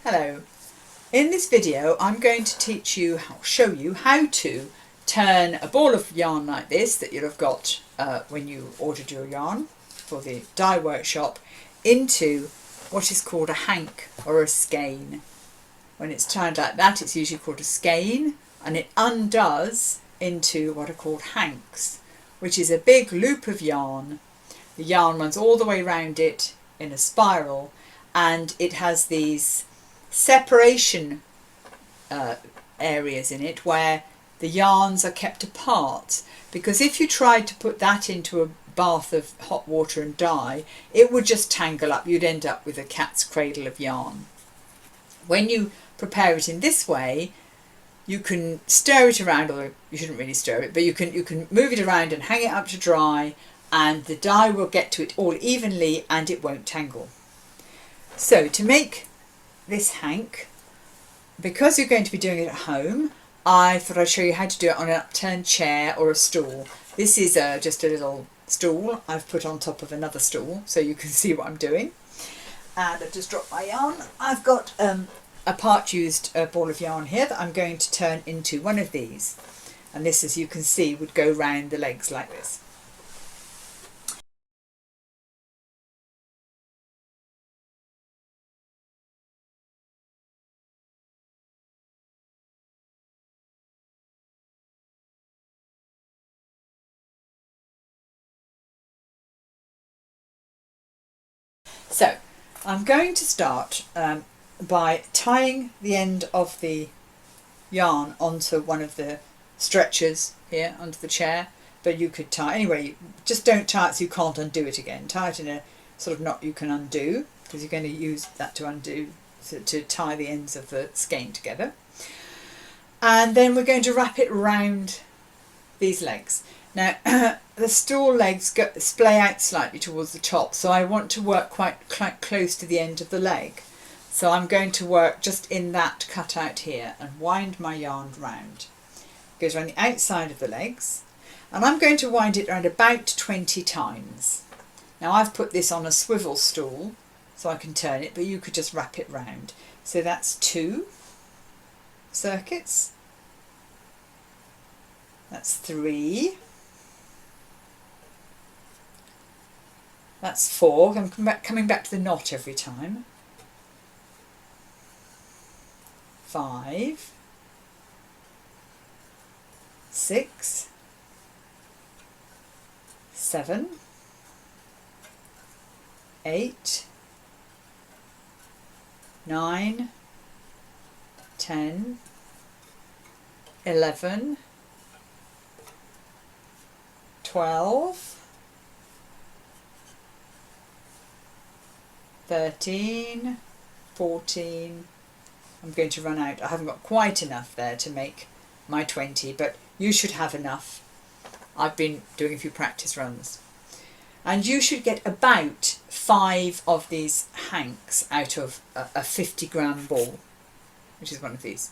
Hello. In this video I'm going to show you how to turn a ball of yarn like this that you'll have got when you ordered your yarn for the dye workshop into what is called a hank or a skein. When it's turned like that, it's usually called a skein, and it undoes into what are called hanks, which is a big loop of yarn. The yarn runs all the way around it in a spiral, and it has these separation areas in it where the yarns are kept apart, because if you tried to put that into a bath of hot water and dye, it would just tangle up. You'd end up with a cat's cradle of yarn. When you prepare it in this way, you can stir it around, or you shouldn't really stir it, but you can move it around and hang it up to dry, and the dye will get to it all evenly and it won't tangle. So to make this hank, because you're going to be doing it at home, I thought I'd show you how to do it on an upturned chair or a stool. This is just a little stool I've put on top of another stool so you can see what I'm doing. And I've just dropped my yarn. I've got a part used ball of yarn here that I'm going to turn into one of these, and this, as you can see, would go round the legs like this. So I'm going to start by tying the end of the yarn onto one of the stretchers here under the chair, but you could tie anyway. Just don't tie it so you can't undo it again. Tie it in a sort of knot you can undo, because you're going to use that to undo, to tie the ends of the skein together. And then we're going to wrap it round these legs. Now the stool legs splay out slightly towards the top, so I want to work quite close to the end of the leg. So I'm going to work just in that cutout here and wind my yarn round. It goes around the outside of the legs, and I'm going to wind it around about 20 times. Now I've put this on a swivel stool so I can turn it, but you could just wrap it round. So that's 2 circuits, that's 3, that's 4. I'm coming back to the knot every time. 5, 6, 7, 8, 9, 10, 11, 12, 13, 14. I'm going to run out. I haven't got quite enough there to make my 20, but you should have enough. I've been doing a few practice runs. And you should get about 5 of these hanks out of a 50-gram ball, which is one of these.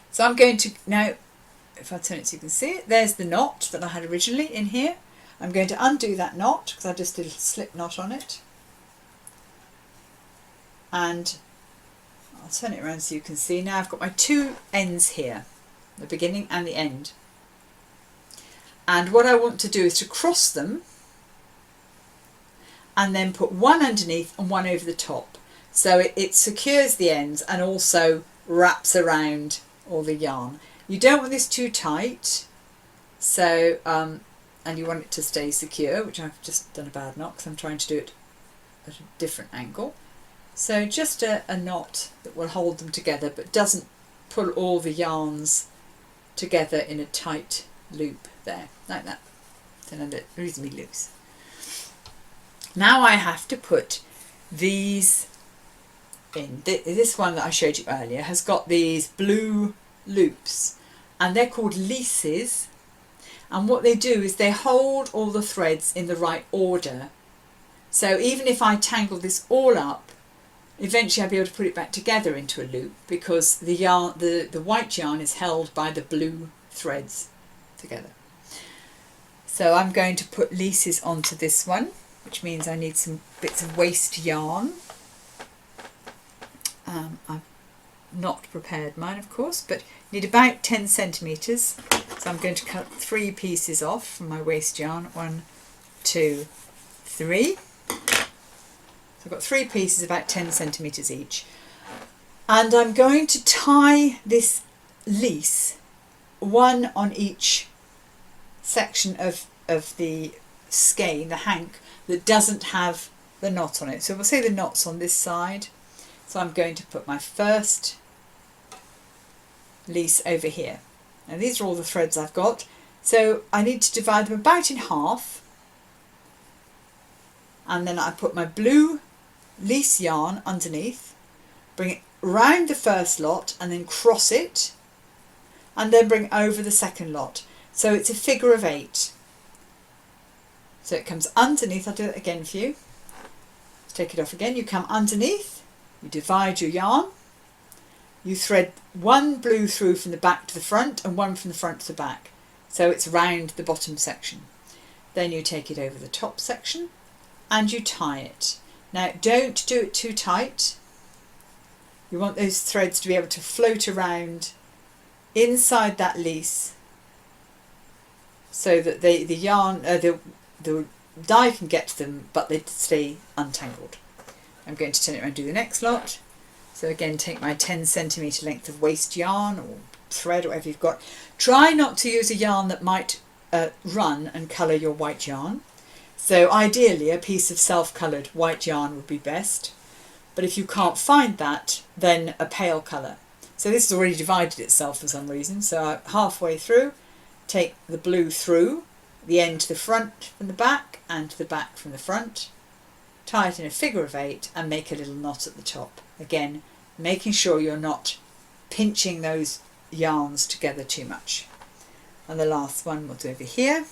So I'm going to, now, if I turn it so you can see it, there's the knot that I had originally in here. I'm going to undo that knot because I just did a slip knot on it. And I'll turn it around so you can see. Now I've got my 2 ends here, the beginning and the end. And what I want to do is to cross them and then put one underneath and one over the top. So it secures the ends and also wraps around all the yarn. You don't want this too tight, so and you want it to stay secure, which I've just done a bad knot because I'm trying to do it at a different angle. So just a knot that will hold them together but doesn't pull all the yarns together in a tight loop there, like that. Then they're reasonably loose. Now I have to put these in. This one that I showed you earlier has got these blue loops, and they're called leases, and what they do is they hold all the threads in the right order. So even if I tangle this all up, eventually I'll be able to put it back together into a loop, because the yarn, the white yarn is held by the blue threads together. So I'm going to put leases onto this one, which means I need some bits of waste yarn. I've not prepared mine, of course, but you need about 10 centimetres. So I'm going to cut 3 pieces off from my waste yarn. 1, 2, 3. So I've got 3 pieces about 10 centimetres each. And I'm going to tie this lease, one on each section of the skein, the hank, that doesn't have the knot on it. So we'll say the knot's on this side. So I'm going to put my first lease over here. Now these are all the threads I've got. So I need to divide them about in half. And then I put my blue lease yarn underneath, bring it round the first lot and then cross it, and then bring over the second lot. So it's a figure of 8. So it comes underneath. I'll do it again for you. Let's take it off again. You come underneath, you divide your yarn, you thread one blue through from the back to the front and one from the front to the back. So it's round the bottom section. Then you take it over the top section and you tie it. Now don't do it too tight. You want those threads to be able to float around inside that lease so that the yarn, the dye can get to them, but they stay untangled. I'm going to turn it around and do the next lot. So again, take my 10 centimetre length of waste yarn or thread or whatever you've got. Try not to use a yarn that might run and colour your white yarn. So ideally a piece of self-coloured white yarn would be best. But if you can't find that, then a pale colour. So this has already divided itself for some reason. So halfway through, take the blue through, the end to the front from the back and to the back from the front. Tie it in a figure of 8 and make a little knot at the top. Again, making sure you're not pinching those yarns together too much. And the last one we'll do over here.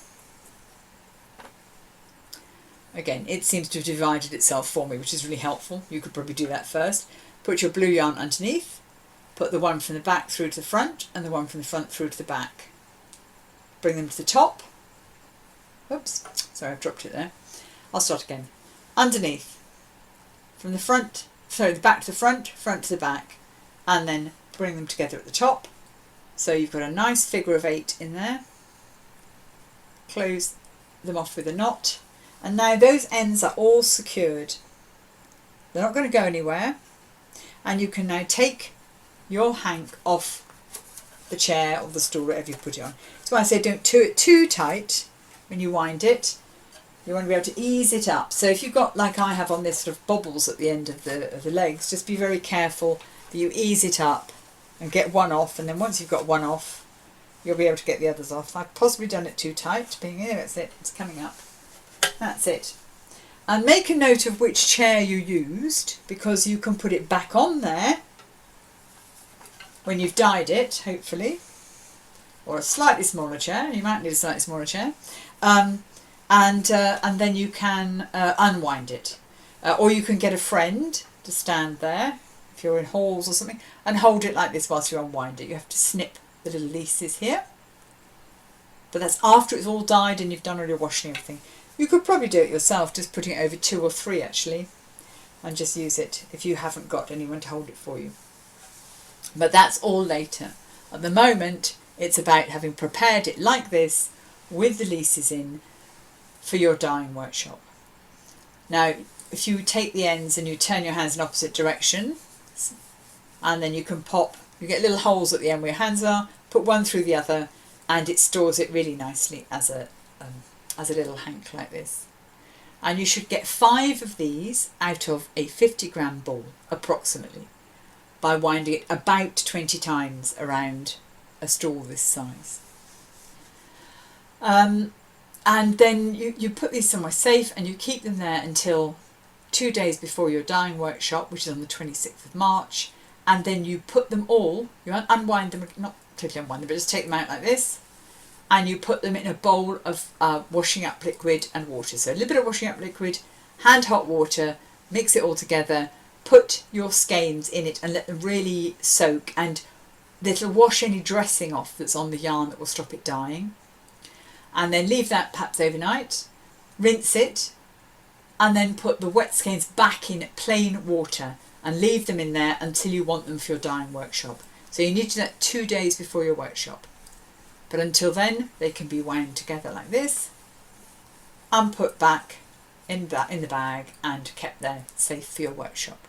Again, it seems to have divided itself for me, which is really helpful. You could probably do that first. Put your blue yarn underneath, put the one from the back through to the front and the one from the front through to the back. Bring them to the top. Oops, sorry, I've dropped it there. I'll start again. Underneath, from the front, sorry, the back to the front, front to the back, and then bring them together at the top. So you've got a nice figure of 8 in there. Close them off with a knot. And now those ends are all secured. They're not going to go anywhere. And you can now take your hank off the chair or the stool, whatever you put it on. That's why I say don't do it too tight when you wind it. You want to be able to ease it up. So if you've got, like I have on this, sort of bobbles at the end of the legs, just be very careful that you ease it up and get one off. And then once you've got one off, you'll be able to get the others off. I've possibly done it too tight. Being here, that's it. It's coming up. That's it. And make a note of which chair you used, because you can put it back on there when you've dyed it, hopefully, or a slightly smaller chair. You might need a slightly smaller chair, and then you can unwind it, or you can get a friend to stand there if you're in halls or something and hold it like this whilst you unwind it. You have to snip the little leases here, but that's after it's all dyed and you've done all your washing and everything. You could probably do it yourself, just putting it over 2 or 3 actually, and just use it if you haven't got anyone to hold it for you. But that's all later. At the moment, it's about having prepared it like this with the leases in for your dyeing workshop. Now, if you take the ends and you turn your hands in opposite direction, and then you can pop, you get little holes at the end where your hands are, put one through the other, and it stores it really nicely as a little hank like this. And you should get 5 of these out of a 50-gram ball, approximately, by winding it about 20 times around a stool this size. And then you put these somewhere safe and you keep them there until 2 days before your dyeing workshop, which is on the 26th of March. And then you put them all, you unwind them, not totally unwind them, but just take them out like this. And you put them in a bowl of washing up liquid and water. So a little bit of washing up liquid, hand hot water, mix it all together, put your skeins in it and let them really soak, and it'll wash any dressing off that's on the yarn that will stop it dyeing. And then leave that perhaps overnight, rinse it, and then put the wet skeins back in plain water and leave them in there until you want them for your dyeing workshop. So you need to do that 2 days before your workshop. But until then, they can be wound together like this and put back in the bag and kept there safe for your workshop.